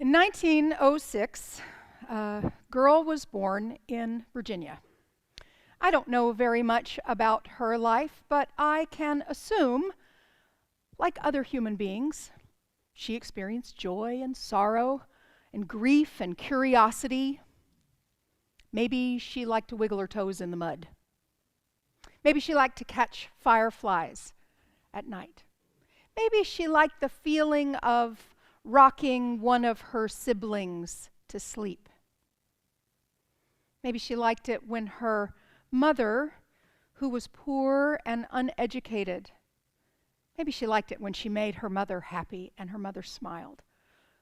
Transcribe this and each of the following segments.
In 1906, a girl was born in Virginia. I don't know very much about her life, but I can assume, like other human beings, she experienced joy and sorrow and grief and curiosity. Maybe she liked to wiggle her toes in the mud. Maybe she liked to catch fireflies at night. Maybe she liked the feeling of rocking one of her siblings to sleep. Maybe she liked it when her mother, who was poor and uneducated, maybe she liked it when she made her mother happy and her mother smiled.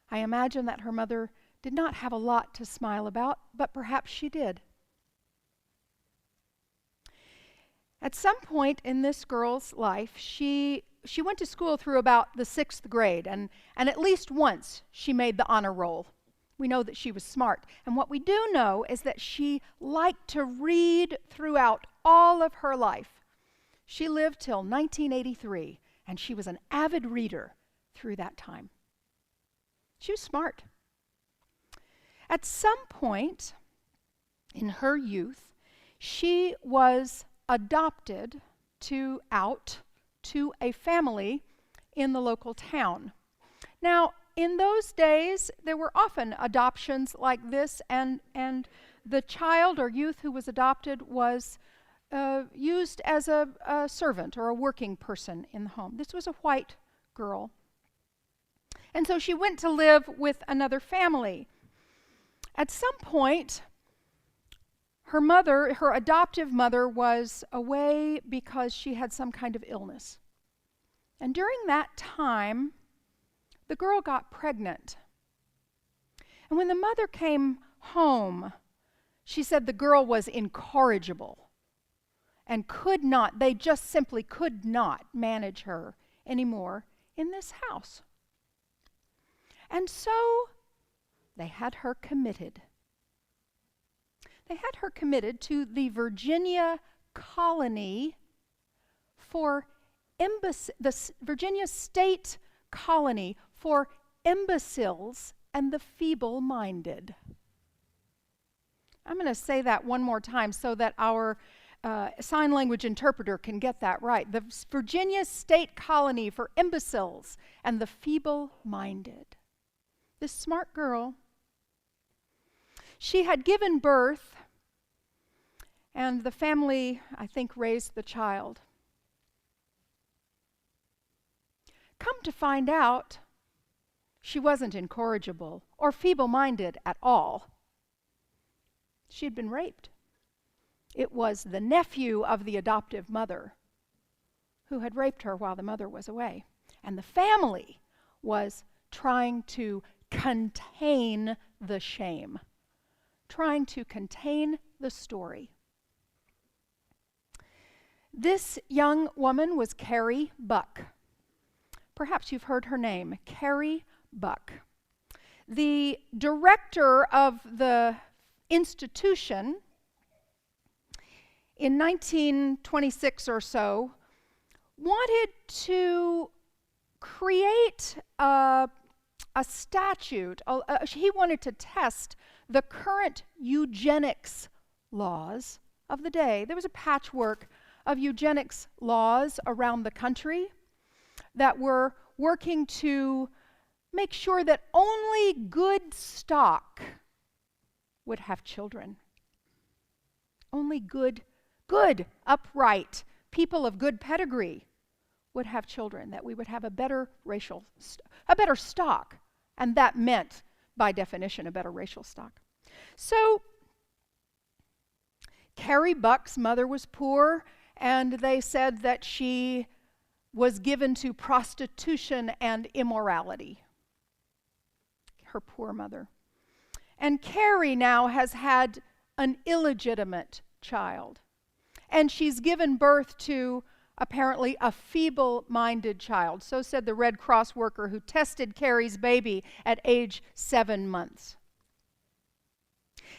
I imagine that her mother did not have a lot to smile about, but perhaps she did. At some point in this girl's life, she went to school through about the 6th grade, and at least once she made the honor roll. We know that she was smart. And what we do know is that she liked to read throughout all of her life. She lived till 1983, and she was an avid reader through that time. She was smart. At some point in her youth, she was adopted to a family in the local town. Now, in those days, there were often adoptions like this, and the child or youth who was adopted was used as a servant or a working person in the home. This was a white girl. And so she went to live with another family. At some point, her adoptive mother, was away because she had some kind of illness. And during that time, the girl got pregnant. And when the mother came home, she said the girl was incorrigible and they just simply could not manage her anymore in this house. And so they had her committed. They had her committed to the Virginia colony for the Virginia state colony for imbeciles and the feeble-minded. I'm going to say that one more time so that our sign language interpreter can get that right. The Virginia state colony for imbeciles and the feeble-minded. This smart girl, she had given birth, and the family, I think, raised the child. Come to find out, she wasn't incorrigible or feeble-minded at all. She had been raped. It was the nephew of the adoptive mother who had raped her while the mother was away. And the family was trying to contain the shame, trying to contain the story. This young woman was Carrie Buck. Perhaps you've heard her name, Carrie Buck. The director of the institution in 1926 or so wanted to create a statute. He wanted to test the current eugenics laws of the day. There was a patchwork of eugenics laws around the country that were working to make sure that only good stock would have children. Only good, upright people of good pedigree would have children, that we would have a better stock. And that meant, by definition, a better racial stock. So, Carrie Buck's mother was poor, and they said that she was given to prostitution and immorality. Her poor mother. And Carrie now has had an illegitimate child. And she's given birth to, apparently, a feeble-minded child. So said the Red Cross worker who tested Carrie's baby at age 7 months.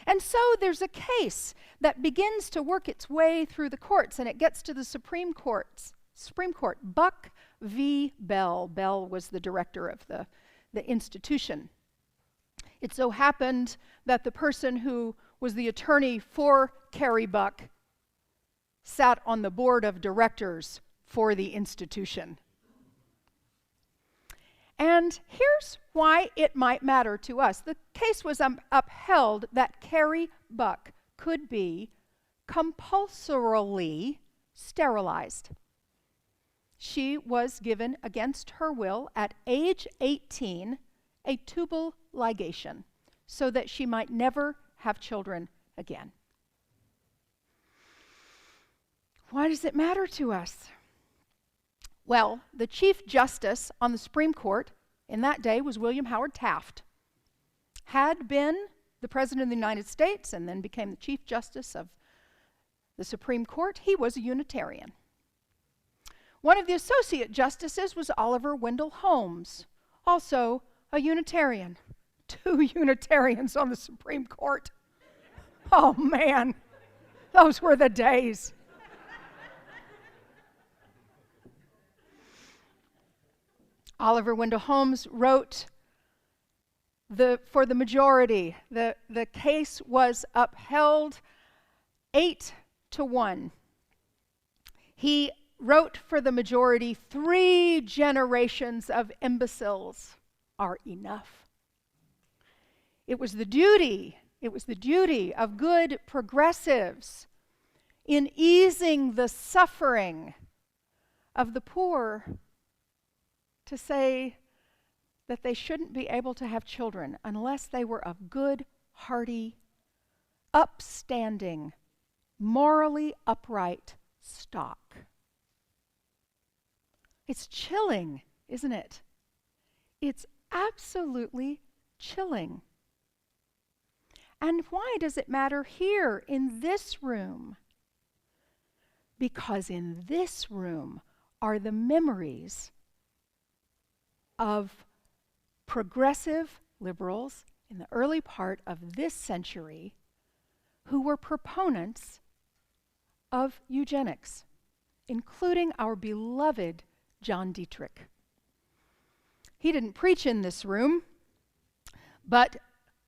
And so there's a case that begins to work its way through the courts, and it gets to the Supreme Court. Buck v. Bell. Bell was the director of the institution. It so happened that the person who was the attorney for Carrie Buck sat on the board of directors for the institution. And here's why it might matter to us. The case was upheld that Carrie Buck could be compulsorily sterilized. She was given, against her will, at age 18, a tubal ligation so that she might never have children again. Why does it matter to us? Well, the Chief Justice on the Supreme Court in that day was William Howard Taft. Had been the President of the United States and then became the Chief Justice of the Supreme Court. He was a Unitarian. One of the Associate Justices was Oliver Wendell Holmes, also a Unitarian. 2 Unitarians on the Supreme Court. Oh man, those were the days. Oliver Wendell Holmes wrote for the majority. The case was upheld 8-1. He wrote for the majority, 3 generations of imbeciles are enough. It was the duty of good progressives in easing the suffering of the poor to say that they shouldn't be able to have children unless they were of good, hearty, upstanding, morally upright stock. It's chilling, isn't it? It's absolutely chilling. And why does it matter here in this room? Because in this room are the memories of progressive liberals in the early part of this century who were proponents of eugenics, including our beloved John Dietrich. He didn't preach in this room, but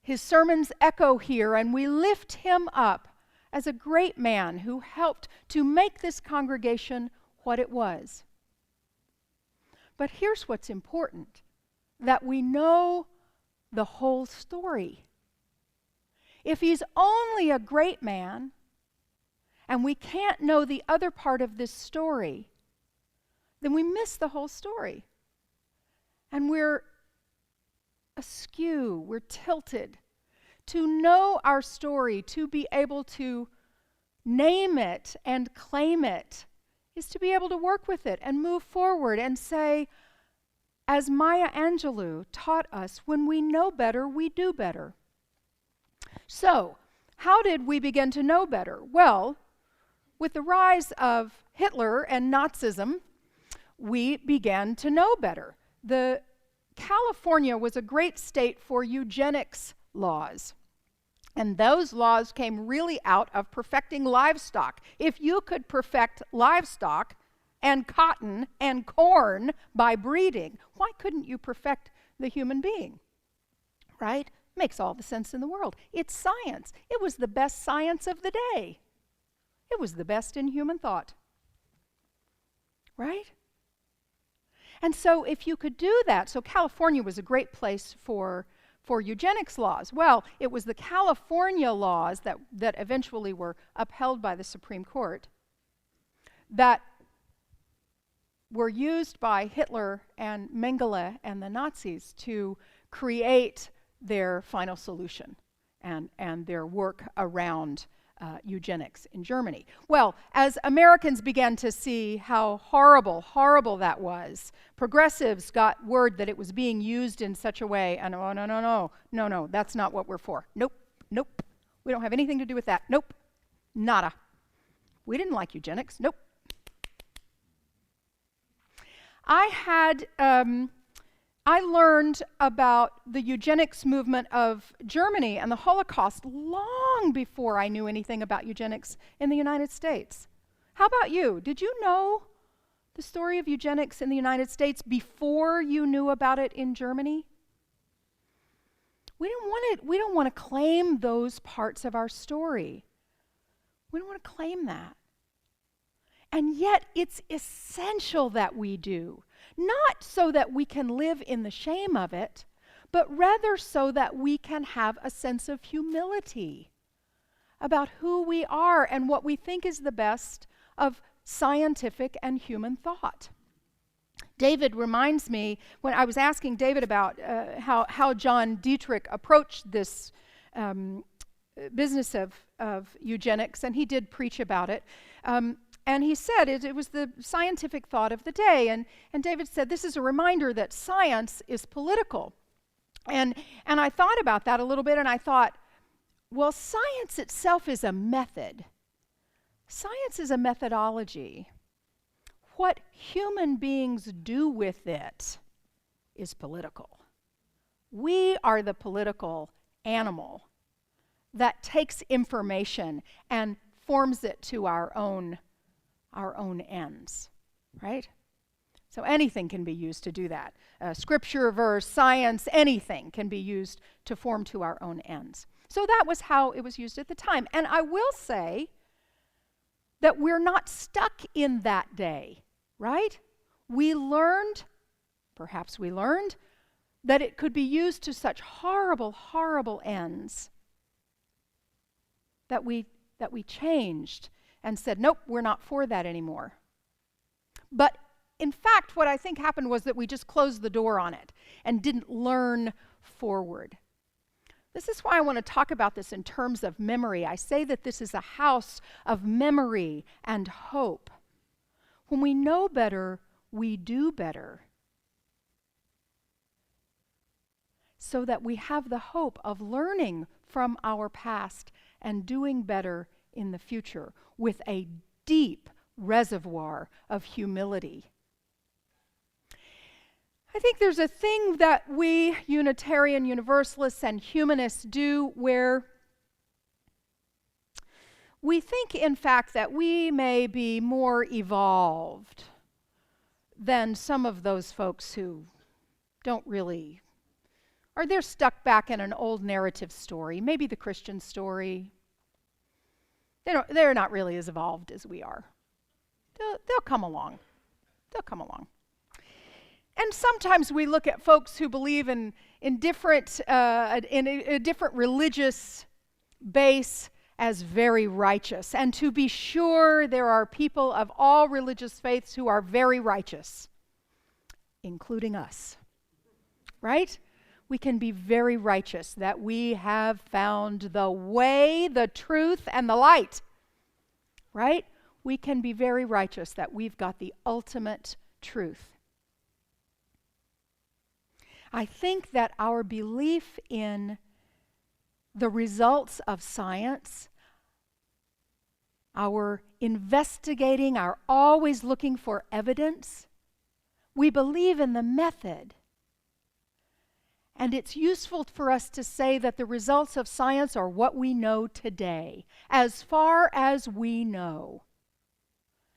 his sermons echo here, and we lift him up as a great man who helped to make this congregation what it was. But here's what's important, that we know the whole story. If he's only a great man, and we can't know the other part of this story, then we miss the whole story. And we're askew, we're tilted. To know our story, to be able to name it and claim it, is to be able to work with it and move forward and say, as Maya Angelou taught us, when we know better, we do better. So, how did we begin to know better? Well, with the rise of Hitler and Nazism, we began to know better. California was a great state for eugenics laws. And those laws came really out of perfecting livestock. If you could perfect livestock and cotton and corn by breeding, why couldn't you perfect the human being? Right? Makes all the sense in the world. It's science. It was the best science of the day. It was the best in human thought. Right? And so if you could do that, so California was a great place for eugenics laws. Well, it was the California laws that eventually were upheld by the Supreme Court that were used by Hitler and Mengele and the Nazis to create their final solution and their work around eugenics in Germany. Well, as Americans began to see how horrible that was, progressives got word that it was being used in such a way, and no, that's not what we're for. Nope, we don't have anything to do with that. Nope, nada. We didn't like eugenics. Nope. I learned about the eugenics movement of Germany and the Holocaust long before I knew anything about eugenics in the United States. How about you? Did you know the story of eugenics in the United States before you knew about it in Germany? We don't want to claim those parts of our story. We don't want to claim that. And yet it's essential that we do, not so that we can live in the shame of it, but rather so that we can have a sense of humility about who we are and what we think is the best of scientific and human thought. David reminds me, when I was asking David about how John Dietrich approached this business of eugenics, and he did preach about it, and he said it was the scientific thought of the day. And David said, this is a reminder that science is political. And I thought about that a little bit, and I thought, well, science itself is a method. Science is a methodology. What human beings do with it is political. We are the political animal that takes information and forms it to our own ends, right? So anything can be used to do that. Scripture, verse, science, anything can be used to form to our own ends. So that was how it was used at the time. And I will say that we're not stuck in that day, right? Perhaps we learned, that it could be used to such horrible, horrible ends that we changed and said, nope, we're not for that anymore. But in fact, what I think happened was that we just closed the door on it and didn't learn forward. This is why I want to talk about this in terms of memory. I say that this is a house of memory and hope. When we know better, we do better. So that we have the hope of learning from our past and doing better in the future with a deep reservoir of humility. I think there's a thing that we Unitarian Universalists and humanists do where we think, in fact, that we may be more evolved than some of those folks who don't really, or they're stuck back in an old narrative story, maybe the Christian story. They're not really as evolved as we are. They'll come along. They'll come along. And sometimes we look at folks who believe in a different religious base as very righteous. And to be sure, there are people of all religious faiths who are very righteous, including us. Right? We can be very righteous that we have found the way, the truth, and the light. Right? We can be very righteous that we've got the ultimate truth. I think that our belief in the results of science, our investigating, our always looking for evidence, we believe in the method. And it's useful for us to say that the results of science are what we know today, as far as we know.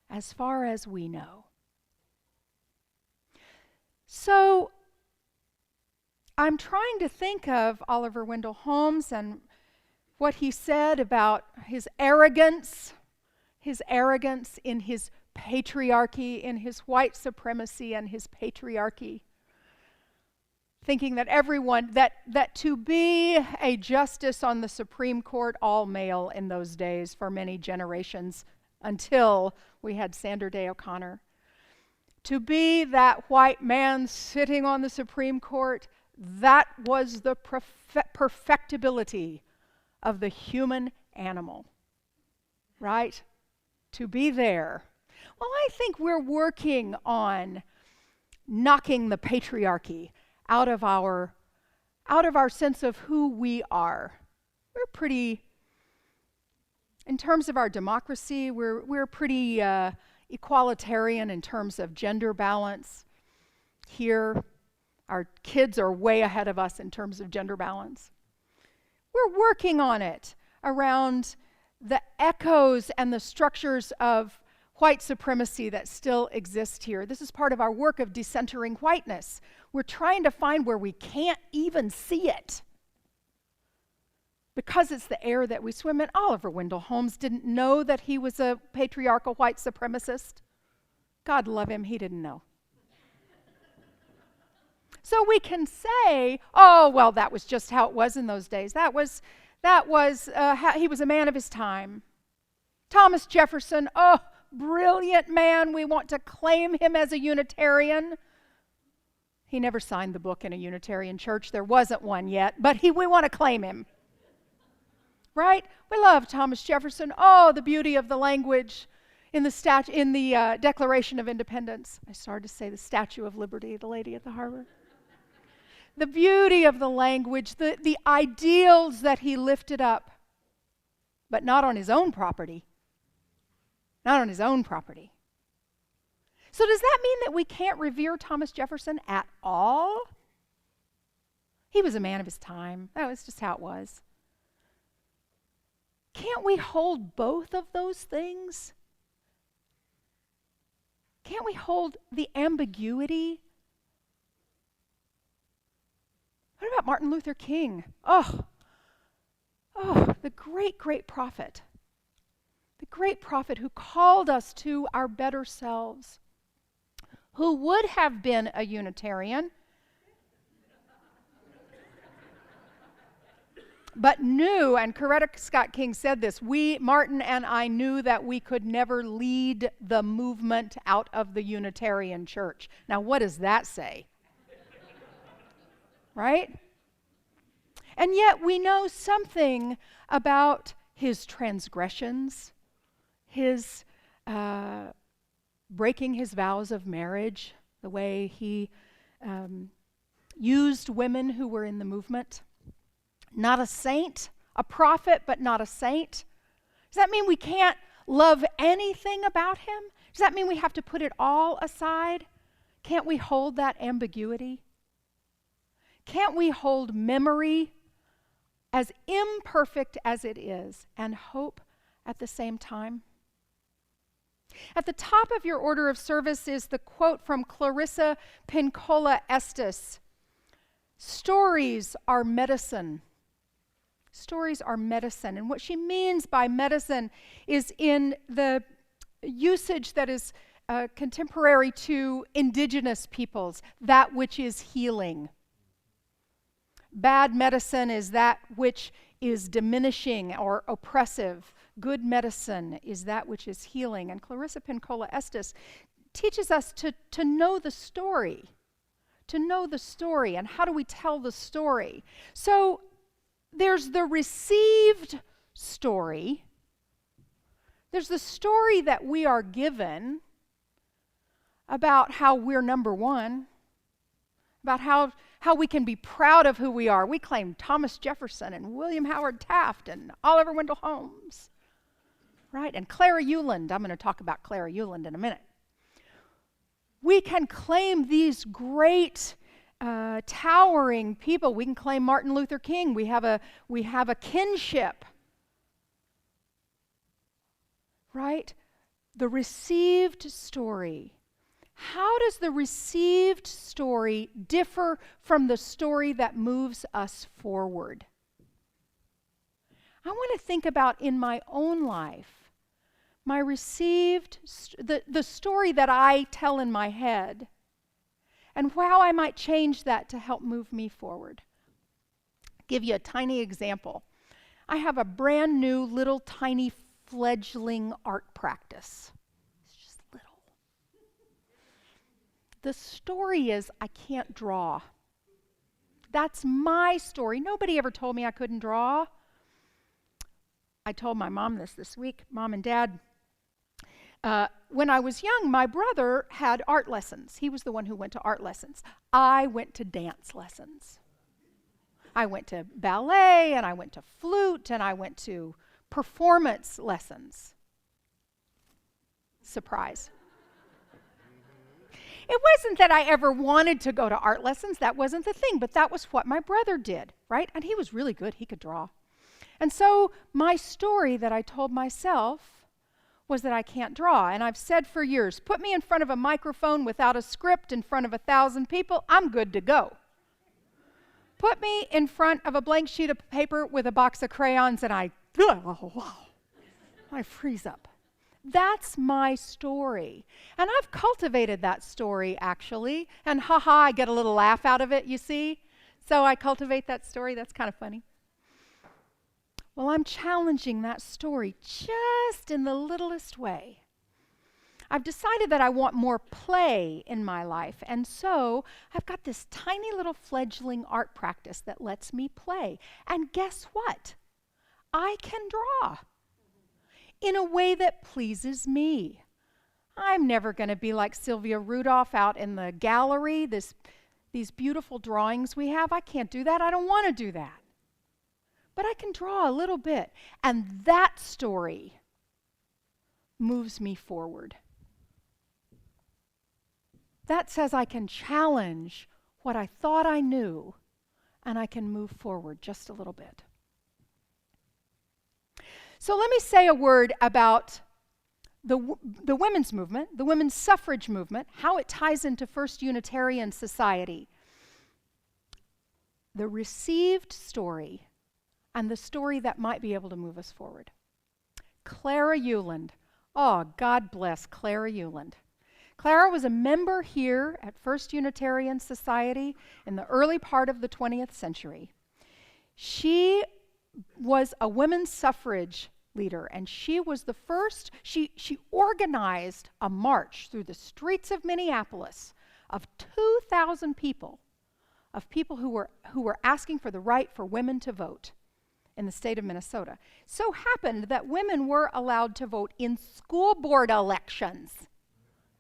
As far as we know. So, I'm trying to think of Oliver Wendell Holmes and what he said about his arrogance in his patriarchy, in his white supremacy and his patriarchy. Thinking that that to be a justice on the Supreme Court, all male in those days for many generations until we had Sandra Day O'Connor, to be that white man sitting on the Supreme Court, that was the perfectibility of the human animal, right? To be there. Well, I think we're working on knocking the patriarchy out of our sense of who we are. We're pretty, in terms of our democracy, we're pretty equalitarian in terms of gender balance. Here, our kids are way ahead of us in terms of gender balance. We're working on it around the echoes and the structures of white supremacy that still exist here. This is part of our work of decentering whiteness. We're trying to find where we can't even see it. because it's the air that we swim in. Oliver Wendell Holmes didn't know that he was a patriarchal white supremacist. God love him, he didn't know. So we can say, oh, well, that was just how it was in those days. He was a man of his time. Thomas Jefferson, oh, brilliant man. We want to claim him as a Unitarian. He never signed the book in a Unitarian church. There wasn't one yet, but we want to claim him. Right? We love Thomas Jefferson. Oh, the beauty of the language in the Declaration of Independence. I started to say the Statue of Liberty, the lady at the harbor. The beauty of the language, the ideals that he lifted up, but not on his own property. Not on his own property. So does that mean that we can't revere Thomas Jefferson at all? He was a man of his time. That was just how it was. Can't we hold both of those things? Can't we hold the ambiguity? What about Martin Luther King? Oh, the great, great prophet. The great prophet who called us to our better selves, who would have been a Unitarian, but knew, and Coretta Scott King said this, Martin and I knew that we could never lead the movement out of the Unitarian church. Now, what does that say? Right? And yet we know something about his transgressions, his breaking his vows of marriage, the way he used women who were in the movement. Not a saint, a prophet, but not a saint. Does that mean we can't love anything about him? Does that mean we have to put it all aside? Can't we hold that ambiguity? Can't we hold memory, as imperfect as it is, and hope at the same time? At the top of your order of service is the quote from Clarissa Pinkola Estes. Stories are medicine. Stories are medicine. And what she means by medicine is in the usage that is contemporary to indigenous peoples, that which is healing. Bad medicine is that which is diminishing or oppressive. Good medicine is that which is healing. And Clarissa Pinkola Estes teaches us to know the story. To know the story. And how do we tell the story? So there's the received story. There's the story that we are given about how we're number one, about how we can be proud of who we are. We claim Thomas Jefferson and William Howard Taft and Oliver Wendell Holmes, right? And Clara Euland. I'm going to talk about Clara Euland in a minute. We can claim these great towering people. We can claim Martin Luther King. We have a kinship, right? The received story. How does the received story differ from the story that moves us forward? I want to think about in my own life, my received, the story that I tell in my head, and how I might change that to help move me forward. Give you a tiny example. I have a brand new little tiny fledgling art practice. It's just little. The story is I can't draw. That's my story. Nobody ever told me I couldn't draw. I told my mom this week, Mom and Dad. When I was young, my brother had art lessons. He was the one who went to art lessons. I went to dance lessons. I went to ballet, and I went to flute, and I went to performance lessons. Surprise. It wasn't that I ever wanted to go to art lessons. That wasn't the thing, but that was what my brother did, right? And he was really good. He could draw. And so my story that I told myself was that I can't draw. And I've said for years, put me in front of a microphone without a script in front of 1,000 people, I'm good to go. put me in front of a blank sheet of paper with a box of crayons and I freeze up. That's my story. And I've cultivated that story, actually. And I get a little laugh out of it, you see? So I cultivate that story. That's kind of funny. Well, I'm challenging that story just in the littlest way. I've decided that I want more play in my life. And so I've got this tiny little fledgling art practice that lets me play. And guess what? I can draw in a way that pleases me. I'm never going to be like Sylvia Rudolph out in the gallery, these beautiful drawings we have. I can't do that. I don't want to do that. But I can draw a little bit. And that story moves me forward. That says I can challenge what I thought I knew, and I can move forward just a little bit. So let me say a word about the women's movement, the women's suffrage movement, how it ties into First Unitarian Society. The received story and the story that might be able to move us forward. Clara Euland. Oh, God bless Clara Euland. Clara was a member here at First Unitarian Society in the early part of the 20th century. She was a women's suffrage leader, and she was the first, she organized a march through the streets of Minneapolis of 2,000 people, of people who were asking for the right for women to vote in the state of Minnesota. So happened that women were allowed to vote in school board elections.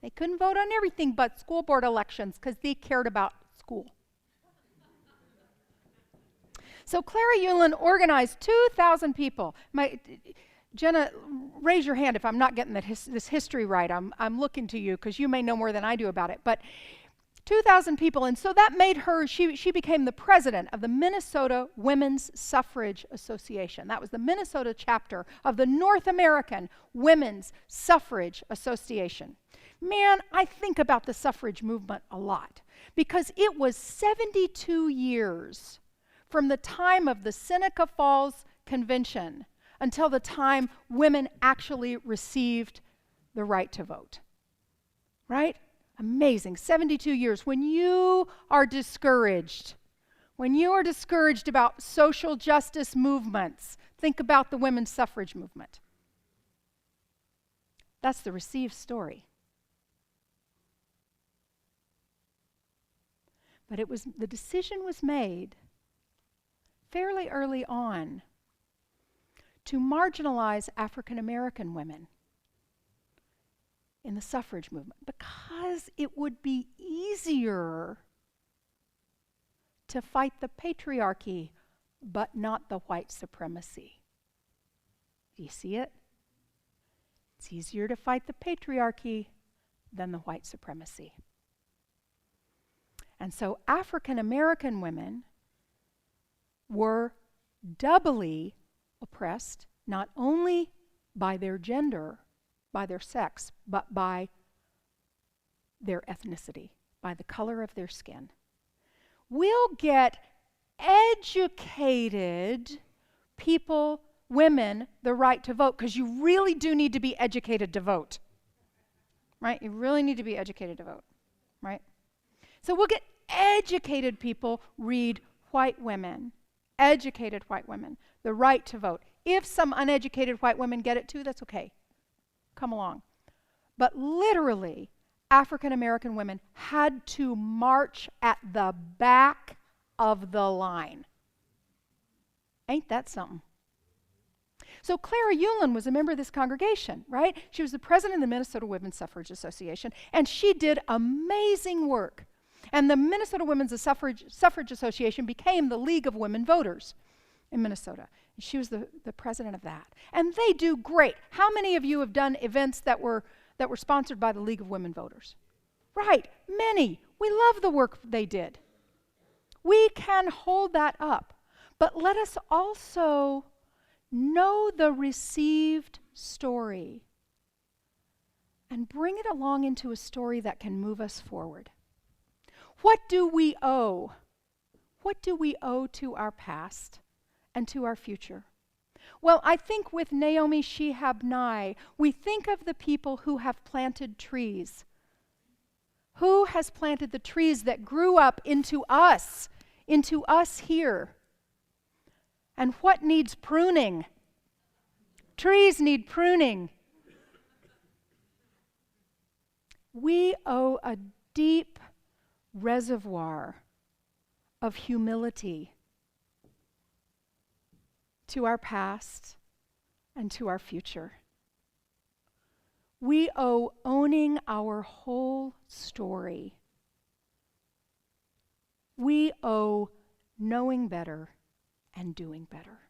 They couldn't vote on everything but school board elections because they cared about school. So Clara Euland organized 2,000 people. Jenna, raise your hand if I'm not getting this history right. I'm looking to you because you may know more than I do about it. But 2,000 people, and so that made her, she became the president of the Minnesota Women's Suffrage Association. That was the Minnesota chapter of the North American Women's Suffrage Association. Man, I think about the suffrage movement a lot because it was 72 years from the time of the Seneca Falls Convention until the time women actually received the right to vote. Right? Amazing. 72 years. When you are discouraged about social justice movements, think about the women's suffrage movement. That's the received story. But the decision was made fairly early on to marginalize African American women in the suffrage movement because it would be easier to fight the patriarchy but not the white supremacy. Do you see it? It's easier to fight the patriarchy than the white supremacy. And so African American women were doubly oppressed, not only by their gender, by their sex, but by their ethnicity, by the color of their skin. We'll get educated people, women, the right to vote, because you really do need to be educated to vote. Right? You really need to be educated to vote. Right? So we'll get educated people read white women, educated white women, the right to vote. If some uneducated white women get it too, that's okay. Come along. But literally, African American women had to march at the back of the line. Ain't that something? So Clara Euland was a member of this congregation, right? She was the president of the Minnesota Women's Suffrage Association, and she did amazing work. And the Minnesota Women's Suffrage Association became the League of Women Voters in Minnesota. And she was the president of that. And they do great. How many of you have done events that were sponsored by the League of Women Voters? Right, many. We love the work they did. We can hold that up. But let us also know the received story and bring it along into a story that can move us forward. What do we owe? What do we owe to our past and to our future? Well, I think with Naomi Shihab-Nye, we think of the people who have planted trees. Who has planted the trees that grew up into us here? And what needs pruning? Trees need pruning. We owe a deep reservoir of humility to our past and to our future. We owe owning our whole story. We owe knowing better and doing better.